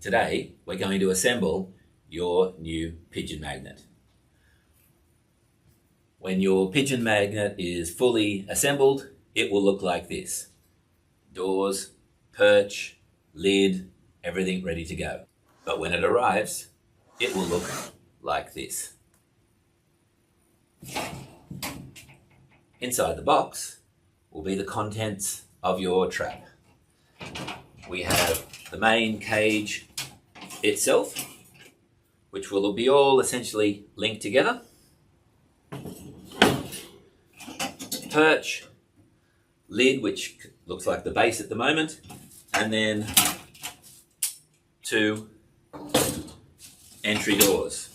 Today, we're going to assemble your new pigeon magnet. When your pigeon magnet is fully assembled, it will look like this. Doors, perch, lid, everything ready to go. But when it arrives, it will look like this. Inside the box will be the contents of your trap. We have the main cage itself, which will be all essentially linked together. Perch, lid, which looks like the base at the moment, and then 2 entry doors,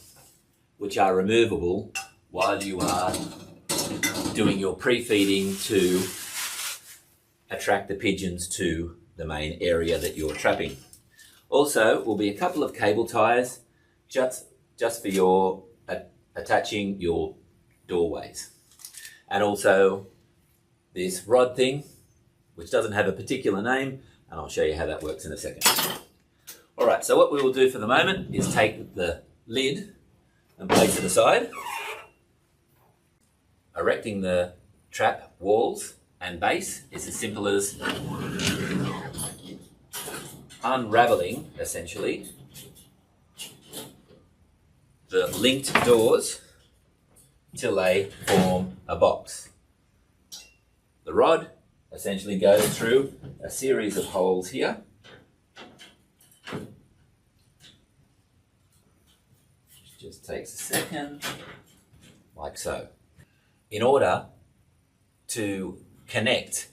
which are removable while you are doing your pre-feeding to attract the pigeons to the main area that you're trapping. Also, will be a couple of cable ties just for your attaching your doorways. And also this rod thing, which doesn't have a particular name, and I'll show you how that works in a second. All right, so what we will do for the moment is take the lid and place it aside, erecting the trap walls and base is as simple as unraveling, essentially, the linked doors till they form a box. The rod essentially goes through a series of holes here. Just takes a second, like so. In order to connect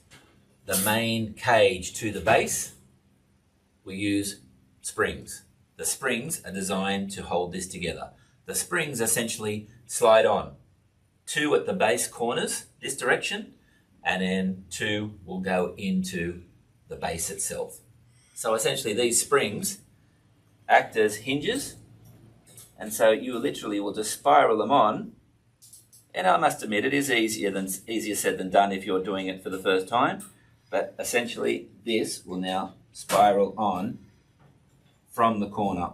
the main cage to the base, we use springs. The springs are designed to hold this together. The springs essentially slide on. 2 at the base corners, this direction, and then 2 will go into the base itself. So essentially these springs act as hinges, and so you literally will just spiral them on. And I must admit, it is easier said than done if you're doing it for the first time, but essentially this will now spiral on from the corner.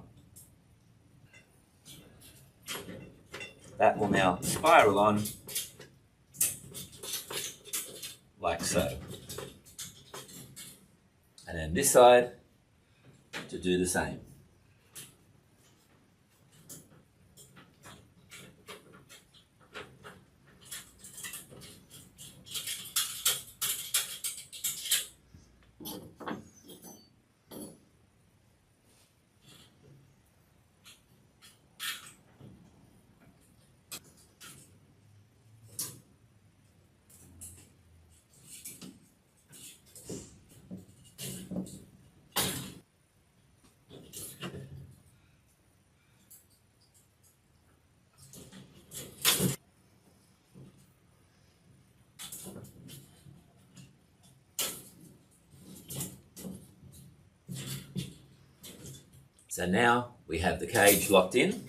That will now spiral on like so. And then this side to do the same. So now we have the cage locked in.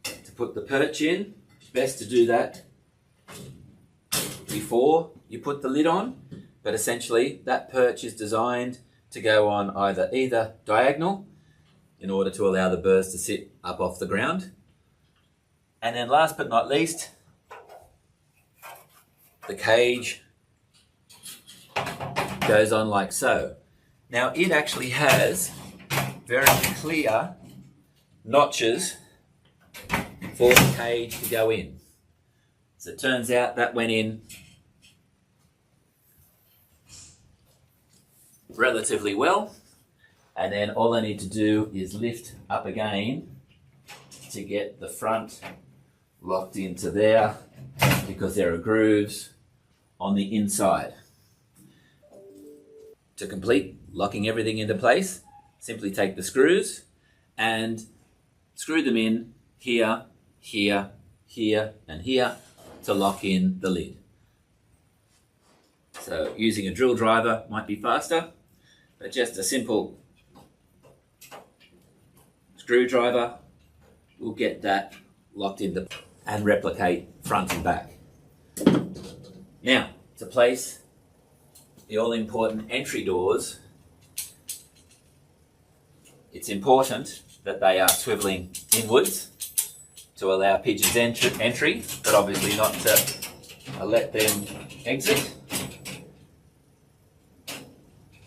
To put the perch in, it's best to do that before you put the lid on, but essentially that perch is designed to go on either diagonal in order to allow the birds to sit up off the ground. And then last but not least, the cage goes on like so. Now it actually has very clear notches for the cage to go in. So it turns out that went in relatively well. And then all I need to do is lift up again to get the front locked into there, because there are grooves on the inside. To complete locking everything into place, simply take the screws and screw them in here, here, here, and here to lock in the lid. So using a drill driver might be faster, but just a simple screwdriver will get that locked into and replicate front and back. Now, to place the all-important entry doors, it's important that they are swiveling inwards to allow pigeons entry, but obviously not to let them exit.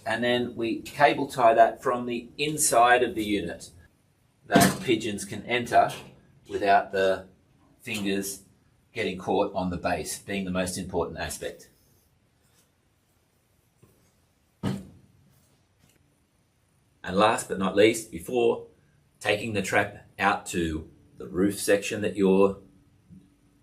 And then we cable tie that from the inside of the unit, that pigeons can enter without the fingers getting caught on the base, being the most important aspect. And last but not least, before taking the trap out to the roof section that you're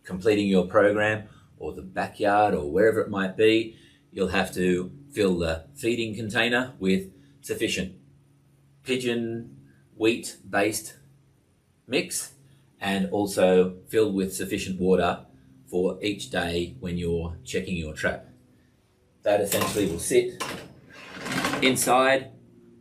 completing your program, or the backyard, or wherever it might be, you'll have to fill the feeding container with sufficient pigeon wheat based mix, and also filled with sufficient water for each day when you're checking your trap. That essentially will sit inside.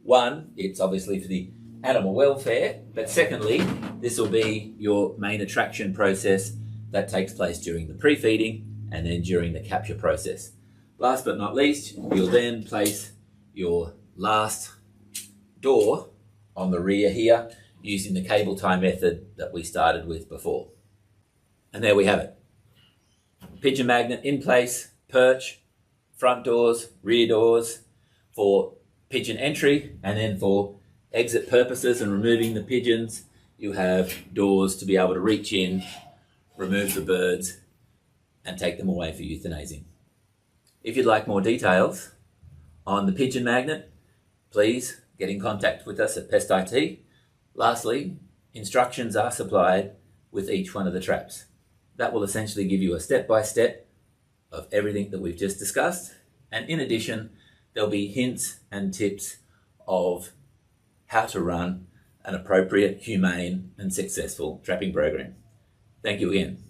One, it's obviously for the animal welfare, but secondly, this will be your main attraction process that takes place during the pre-feeding and then during the capture process. Last but not least, you'll then place your last door on the rear here using the cable tie method that we started with before. And there we have it. Pigeon magnet in place, perch, front doors, rear doors for pigeon entry, and then for exit purposes and removing the pigeons, you have doors to be able to reach in, remove the birds, and take them away for euthanizing. If you'd like more details on the pigeon magnet, please get in contact with us at Pest IT. Lastly, instructions are supplied with each one of the traps. That will essentially give you a step-by-step of everything that we've just discussed. And in addition, there'll be hints and tips of how to run an appropriate, humane, and successful trapping program. Thank you again.